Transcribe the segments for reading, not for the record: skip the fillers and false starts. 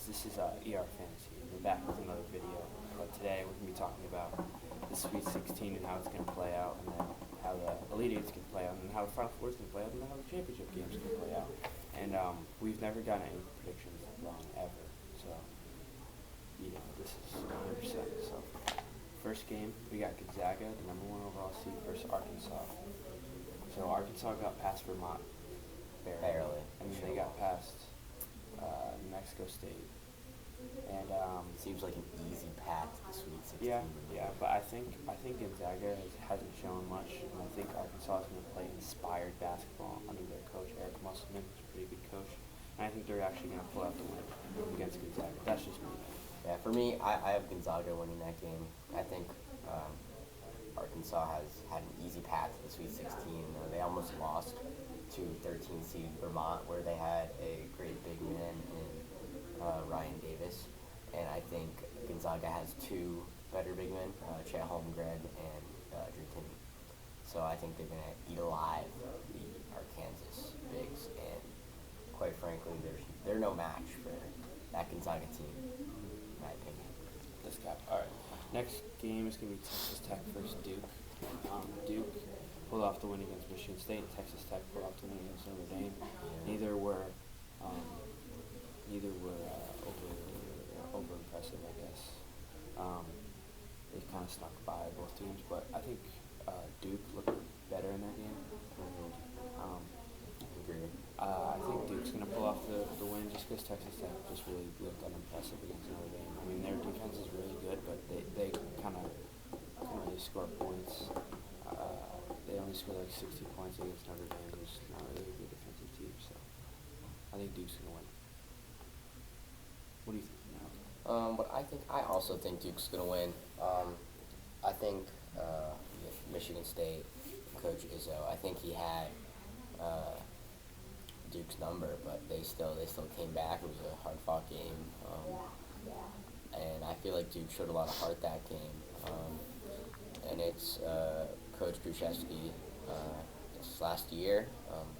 This is ER Fantasy. We're back with another video. But today we're going to be talking about the Sweet 16 and how it's going to play out, and then how the Elite Eight's going to play out, and how the Final Four is going to play out, and then how the championship game's going to play out. And we've never gotten any predictions wrong ever. So, this is 100%. So, first game, we got Gonzaga, the number 1 overall seed, versus Arkansas. So Arkansas got past Vermont barely. And then they got past New Mexico State. And seems like an easy path to the Sweet 16. Yeah, but I think Gonzaga hasn't shown much, and I think Arkansas is going to play inspired basketball under their coach Eric Musselman, who's a pretty good coach. And I think they're actually going to pull out the win against Gonzaga. That's just me. Yeah, for me, I have Gonzaga winning that game. I think Arkansas has had an easy path to the Sweet 16. They almost lost to 13 seed Vermont, where they had a great big man in Ryan Davis. And I think Gonzaga has 2 better big men, Chet Holmgren and Drew Timme. So I think they're going to eat alive the Arkansas bigs. And quite frankly, they're no match for that Gonzaga team, in my opinion. This guy. All right. Next game is going to be Texas Tech versus Duke. Duke pulled off the win against Michigan State, and Texas Tech pulled off the win against Notre Dame. Neither were over impressive, I guess. They kind of snuck by both teams, but I think Duke looked better in that game. I think Duke's going to pull off the win just because Texas Tech just really looked unimpressive against Notre Dame. I mean, their defense is really good, but they kind of really score points. They only scored like 60 points against Notre Dame, who's not really a good defensive team. So I think Duke's going to win. What do you think now? But I also think Duke's going to win. I think Michigan State coach Izzo, I think he had Duke's number, but they still came back. It was a hard-fought game, and I feel like Duke showed a lot of heart that game. And it's Coach Krzyzewski. It's last year.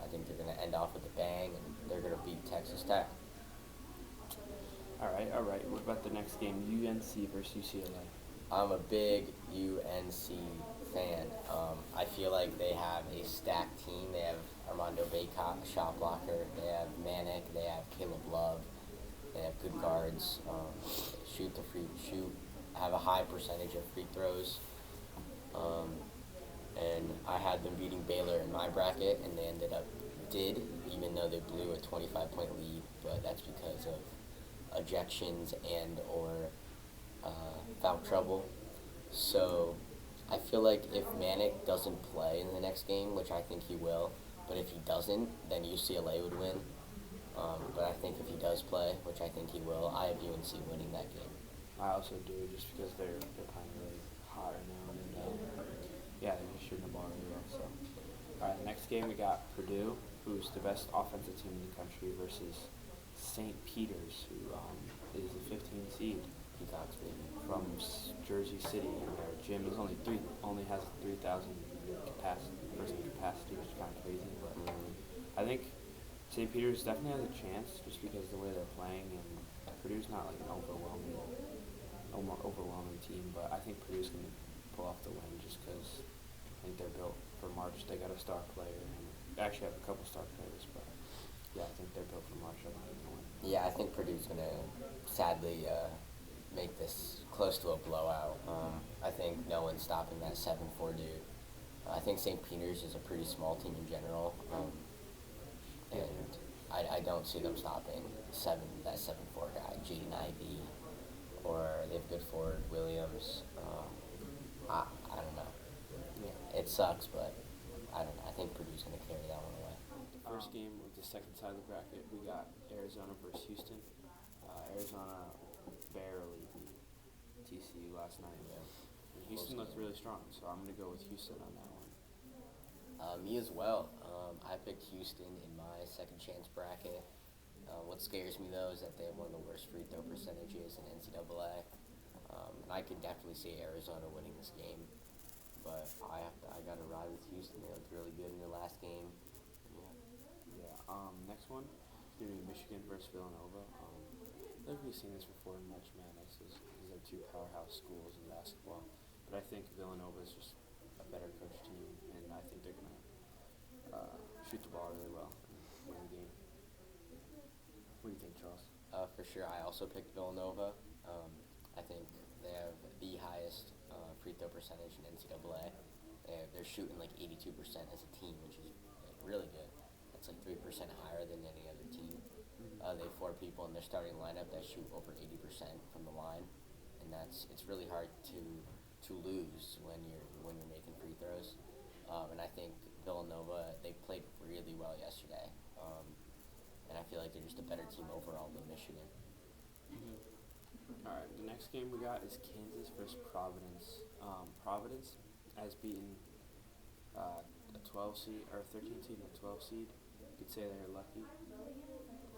I think they're going to end off with a bang, and they're going to beat Texas Tech. All right. What about the next game, UNC versus UCLA? I'm a big UNC fan. I feel like they have a stacked team. They have Armando Bacot, shot blocker. They have Manic. They have Caleb Love. They have good guards. Have a high percentage of free throws. And I had them beating Baylor in my bracket, and they even though they blew a 25-point lead, but that's because of ejections and or foul trouble. So I feel like if Manic doesn't play in the next game, which I think he will, but if he doesn't, then UCLA would win. But I think if he does play, which I think he will, I have UNC winning that game. I also do, just because they're kind of really hot right now, and they're just shooting the ball really well. So, all right, the next game we got Purdue, who's the best offensive team in the country, versus St. Peter's, who is the 15 seed. Peacocks, baby. From Jersey City, and their gym is only has 3,000 person capacity, which is kind of crazy. But I think St. Peter's definitely has a chance, just because of the way they're playing, and Purdue's not like an overwhelming team. But I think Purdue's going to pull off the win, just because I think they're built for March. They got a star player, and they actually have a couple star players, but yeah, I think they're built for March. I think they're going to win. Yeah, I think Purdue's going to sadly make this close to a blowout. I think no one's stopping that 7-4 dude. I think St. Peter's is a pretty small team in general, and I don't see them stopping that 7-4 guy, Jaden Ivey, or they have good forward Williams. I don't know. Yeah, it sucks, but I don't know. I think Purdue's going to carry that one away. The first game of the second side of the bracket, we got Arizona versus Houston. Arizona barely beat TCU last night. And Houston looked really strong, so I'm going to go with Houston on that one. Me as well. I picked Houston in my second chance bracket. What scares me, though, is that they have one of the worst free throw percentages in NCAA. And I could definitely see Arizona winning this game. But I got to ride with Houston. They looked really good in their last game. Next one is going to be Michigan versus Villanova. Like we've seen this before in March Madness. These are two powerhouse schools in basketball. But I think Villanova is just a better coach team, and I think they're gonna shoot the ball really well and win the game. What do you think, Charles? For sure, I also picked Villanova. I think they have the highest free throw percentage in NCAA. They're shooting like 82% as a team, which is like really good. That's like 3% higher than any other team. They have 4 people in their starting lineup that shoot over 80% from the line, and it's really hard to lose when you're making free throws. And I think Villanova, they played really well yesterday, and I feel like they're just a better team overall than Michigan. All right, the next game we got is Kansas versus Providence. Providence has beaten a 12 seed or a 13 seed and a 12 seed. You could say they're lucky.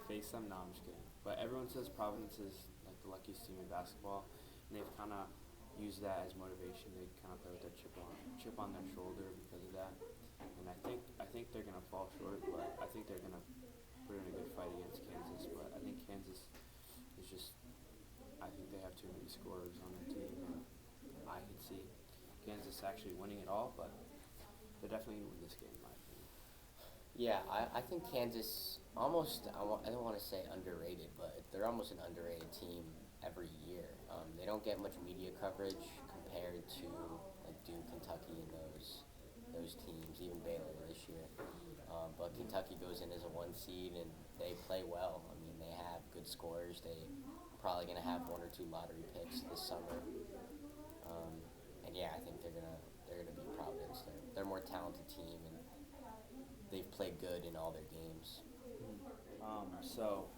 Face them? No, I'm just kidding. But everyone says Providence is like the luckiest team in basketball, and they've kind of used that as motivation. They kind of play with their chip on their shoulder because of that. And I think they're gonna fall short, but I think they're gonna put in a good fight against Kansas. But I think Kansas is just. I think they have too many scorers on their team, and I can see Kansas actually winning it all, but they're definitely going to win this game, in my opinion. Yeah, I think Kansas almost, I don't want to say underrated, but they're almost an underrated team every year. They don't get much media coverage compared to like Duke, Kentucky, and those teams, even Baylor this year. But Kentucky goes in as a 1 seed, and they play well. I mean, they have good scorers. They probably going to have 1 or 2 lottery picks this summer. And yeah, I think they're gonna beat Providence. They're a more talented team, and they've played good in all their games. So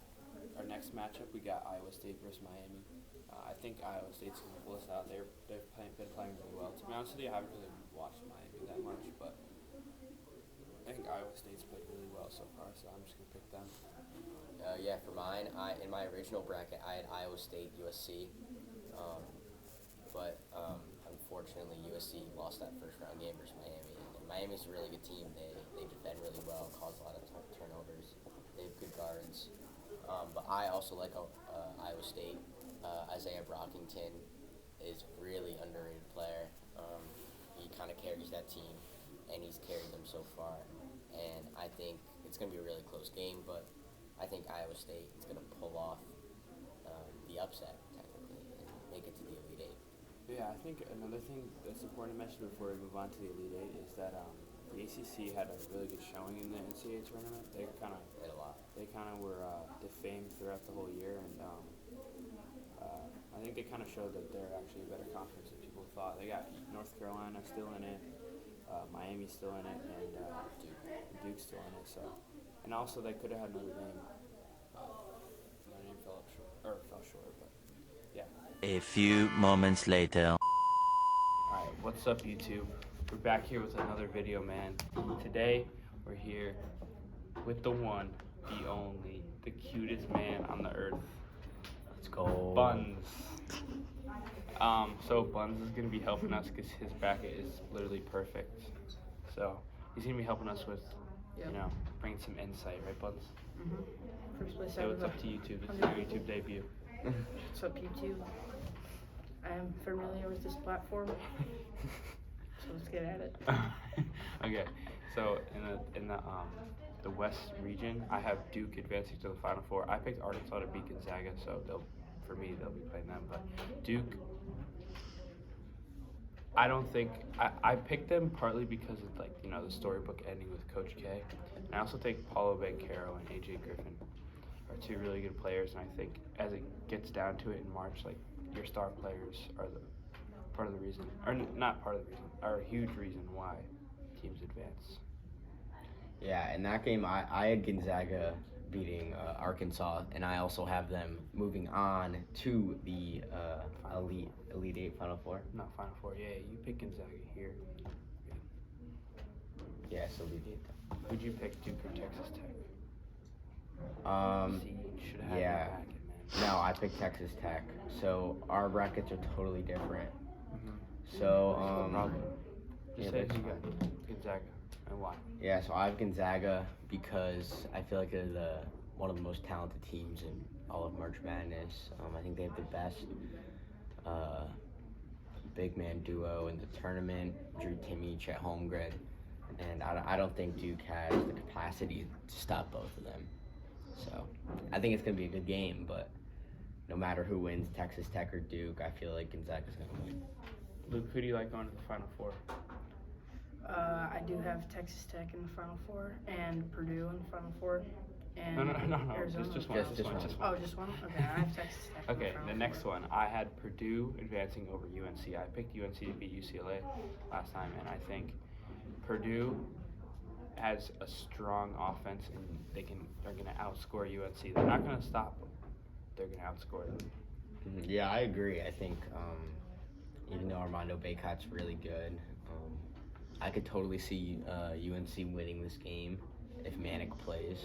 our next matchup, we got Iowa State versus Miami. I think Iowa State's going to pull us out. They've been playing really well. To be honest with you, I haven't really watched Miami that much, but I think Iowa State's played really well so far, so I'm just going to pick them. Yeah, for mine, in my original bracket, I had Iowa State, USC. But unfortunately, USC lost that first round game versus Miami. And Miami's a really good team. They defend really well, cause a lot of turnovers. They have good guards. But I also like Iowa State. Isaiah Brockington is a really underrated player. He kind of carries that team, and he's carried them so far. And I think it's going to be a really close game, but I think Iowa State is going to pull off the upset, technically, and make it to the Elite Eight. Yeah, I think another thing that's important to mention before we move on to the Elite Eight is that the ACC had a really good showing in the NCAA tournament. They kind of were defamed throughout the whole year, and I think they kind of showed that they're actually a better conference than people thought. They got North Carolina still in it, Miami's still in it, and Duke's still in it. So, and also they could have had Notre Dame. Notre Dame fell short, but yeah. A few moments later. Alright, what's up YouTube? We're back here with another video, man. Today, we're here with the one, the only, the cutest man on the earth. Let's go. Bunz. So Bunz is gonna be helping us because his bracket is literally perfect. So he's gonna be helping us with, bringing some insight, right, Bunz? Mm-hmm. First place Say what's up to YouTube. This is your YouTube debut. What's up, YouTube? I am familiar with this platform, so let's get at it. Okay, so in the West region, I have Duke advancing to the Final Four. I picked Arkansas to beat Gonzaga, so they'll be playing them. But Duke, I don't think I picked them partly because of the storybook ending with Coach K, and I also think Paulo Banchero and AJ Griffin are 2 really good players, and I think as it gets down to it in March, your star players are part of the reason, or not part of the reason, are a huge reason why teams advance. Yeah, in that game, I had Gonzaga beating Arkansas, and I also have them moving on to the Elite Eight Final Four. Not Final Four, yeah, you pick Gonzaga here. Yeah, so Elite Eight. Who'd you pick, Duke or Texas Tech? Should have yeah. bracket, man. No, I picked Texas Tech. So our brackets are totally different. Mm-hmm. So No problem. Just say that's who you got. fine. Gonzaga. And why? Yeah, so I have Gonzaga because I feel like they're one of the most talented teams in all of March Madness. I think they have the best big man duo in the tournament, Drew Timme, Chet Holmgren, and I don't think Duke has the capacity to stop both of them. So I think it's going to be a good game, but no matter who wins, Texas Tech or Duke, I feel like Gonzaga's going to win. Luke, who do you like going to the Final Four? I do have Texas Tech in the Final Four and Purdue in the Final Four. And No, Arizona. just one. Just one. Oh, just one? Okay, I have Texas Tech. Okay, in the the Final next Four. one. I had Purdue advancing over UNC. I picked UNC to beat UCLA last time, and I think Purdue has a strong offense, and they're going to outscore UNC. They're not going to stop them. They're going to outscore them. Yeah, I agree. I think even though Armando Bacot's really good, I could totally see UNC winning this game if Manic plays.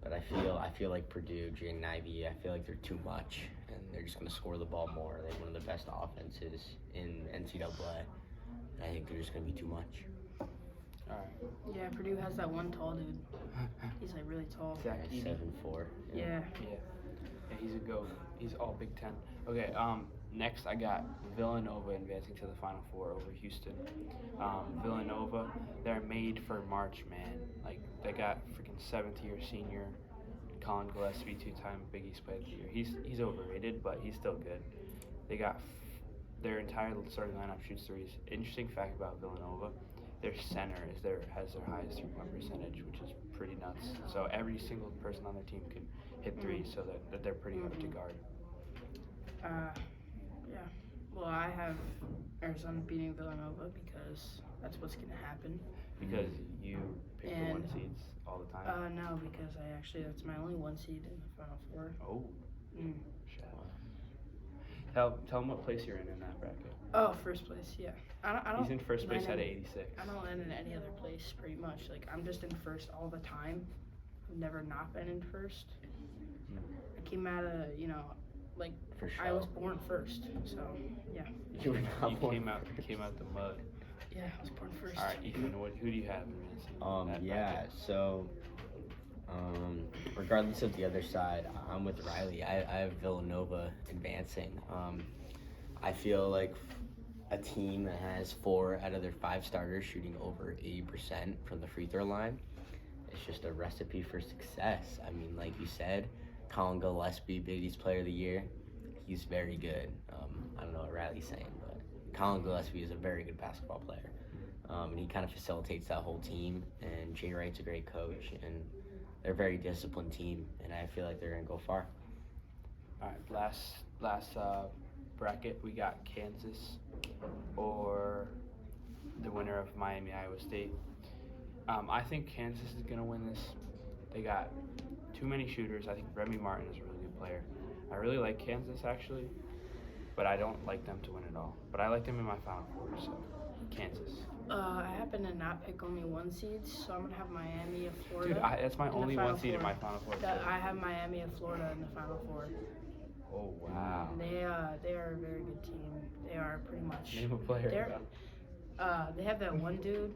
But I feel like Purdue, Jaden Ivey, I feel like they're too much, and they're just going to score the ball more. They have one of the best offenses in NCAA. And I think they're just going to be too much. All right. Yeah, Purdue has that one tall dude. He's like really tall. Zach Yeah, Edey. 7'4". Yeah. Yeah, he's a goat. He's all Big Ten. Okay, next I got Villanova advancing to the Final Four over Houston. Villanova, they're made for March, man. Like, they got freaking 7th-year senior Colin Gillespie, 2-time Big East Player of the Year. He's overrated, but he's still good. They got their entire starting lineup shoots threes. Interesting fact about Villanova, their center has their highest three-point percentage, which is pretty nuts. So every single person on their team can hit threes, so that they're pretty hard to guard. Yeah. Well, I have Arizona beating Villanova because that's what's going to happen. Because you pick the one And, seeds all the time. No, because that's my only one seed in the Final Four. Oh, Mm. shit. Tell them what place you're in that bracket. Oh, first place, yeah. I don't He's in first place land at in- 86. I don't land in any other place, pretty much. Like, I'm just in first all the time. I've never not been in first. I came out of, like, For I was sure. born first, so, yeah. You were not You born came out the mud. Yeah, I was born first. All right, Ethan, who do you have advancing? that Yeah, bracket? so regardless of the other side, I'm with Riley. I have Villanova advancing. I feel like a team that has 4 out of their 5 starters shooting over 80% from the free throw line, it's just a recipe for success. I mean, like you said, Colin Gillespie, Big East Player of the Year, he's very good. I don't know what Riley's saying, but Colin Gillespie is a very good basketball player. And he kind of facilitates that whole team, and Jay Wright's a great coach, and they're a very disciplined team, and I feel like they're going to go far. All right, last bracket, we got Kansas or the winner of Miami, Iowa State. I think Kansas is going to win this. They got too many shooters. I think Remy Martin is a really good player. I really like Kansas, actually, but I don't like them to win it all. But I like them in my Final Four, so Kansas. I happen to not pick only one seeds, so I'm going to have Miami of Florida. Dude, that's my in the only Final one seed in Four. my Final Four. I have Miami of Florida in the Final Four. Oh, wow. They are a very good team. They are pretty much. Name a player. They have that one dude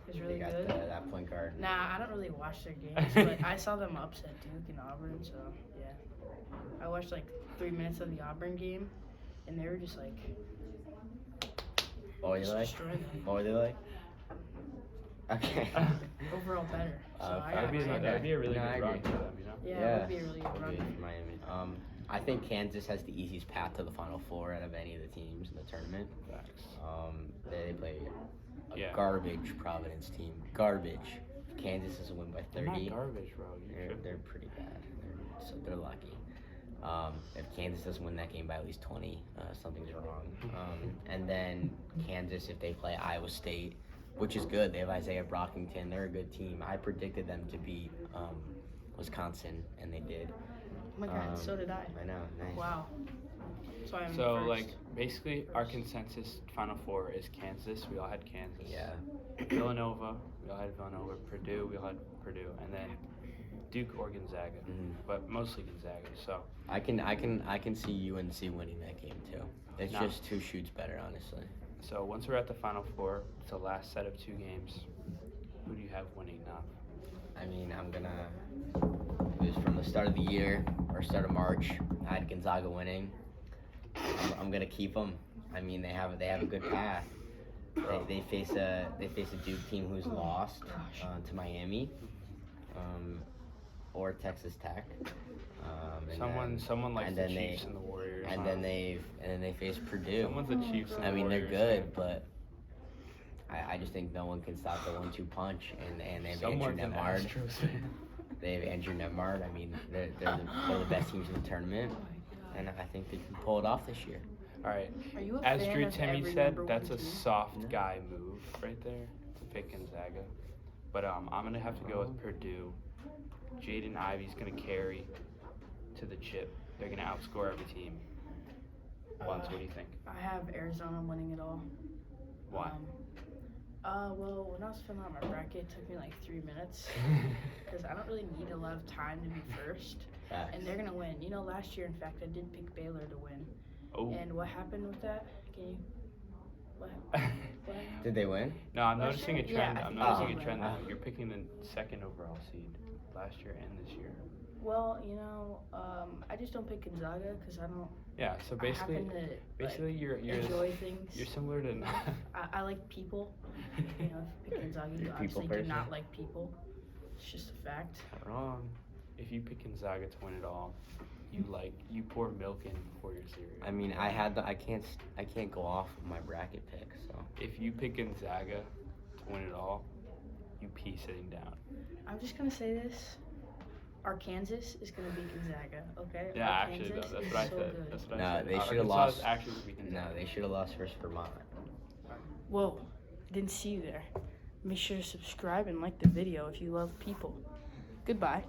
who's really They got good. that point guard. Nah, I don't really watch their games, but I saw them upset Duke and Auburn, so yeah. I watched like 3 minutes of the Auburn game, and they were just like. What were just they like? destroying them. What were they like? Okay. Overall better. So I That'd got be a really No, I good run agree. for them, you know? Yeah, it would be a really good Maybe run. for Miami. I think Kansas has the easiest path to the Final Four out of any of the teams in the tournament. Facts. They play a Yeah. garbage Providence team. Garbage. If Kansas doesn't win by They're 30, not garbage, bro. they're pretty bad. They're lucky. If Kansas doesn't win that game by at least 20, something's wrong. And then Kansas, if they play Iowa State, which is good, they have Isaiah Brockington. They're a good team. I predicted them to beat Wisconsin, and they did. Oh my God, so did I. I know. Nice. Wow. So I'm So, first. like, basically, our consensus Final Four is Kansas. We all had Kansas. Yeah. Villanova. We all had Villanova. Purdue. We all had Purdue. And then Duke or Gonzaga. But mostly Gonzaga. So, I can see UNC winning that game too. It's No. just 2 shoots better, honestly. So once we're at the Final Four, it's the last set of 2 games. Who do you have winning now? I mean, it was from the start of the year, or start of March, I had Gonzaga winning. I'm going to keep them. I mean, they have a good path. They face a Duke team who's lost to Miami, or Texas Tech. Someone likes the Chiefs and the Warriors. And then they face Purdue. Someone's the Chiefs and the I mean, Warriors. they're good, but I just think no one can stop the 1-2 punch. And they have Andrew Nemhard. They have Andrew Nemhard. I mean, they're the best teams in the tournament, and I think they can pull it off this year. All right. Are you a As fan Drew of Timmy every said, number that's a one team? soft guy move right there to pick Gonzaga. But I'm gonna have to go with Purdue. Jaden Ivey's gonna carry to the chip. They're gonna outscore every team. Bunz, what do you think? I have Arizona winning it all. Why? Well, when I was filling out my bracket, it took me like 3 minutes because I don't really need a lot of time to be first. And they're going to win. You know, last year, in fact, I did pick Baylor to win. Oh. And what happened with that? What? Did they win? No, I'm Last noticing a year? Yeah, trend. I I'm think noticing they a trend won. that you're picking the 2nd overall seed last year and this year. Well, you know, I just don't pick Gonzaga because I don't. Yeah, so I happen to, you're enjoy things. You're similar to I like people. You know, if you pick Gonzaga, you You're a obviously people do not person. like people. It's just a fact. Wrong. If you pick Gonzaga to win it all, you pour milk in before your cereal. I mean, I can't go off of my bracket pick. So If you pick Gonzaga to win it all, you pee sitting down. I'm just gonna say this. Arkansas is gonna beat Gonzaga, okay? Yeah, actually, Arkansas that's is what I so said. good. That's what No, I said. they should've Arkansas lost. is actually gonna beat Gonzaga. no, they should have lost versus Vermont. Whoa, didn't see you there. Make sure to subscribe and like the video if you love people. Goodbye.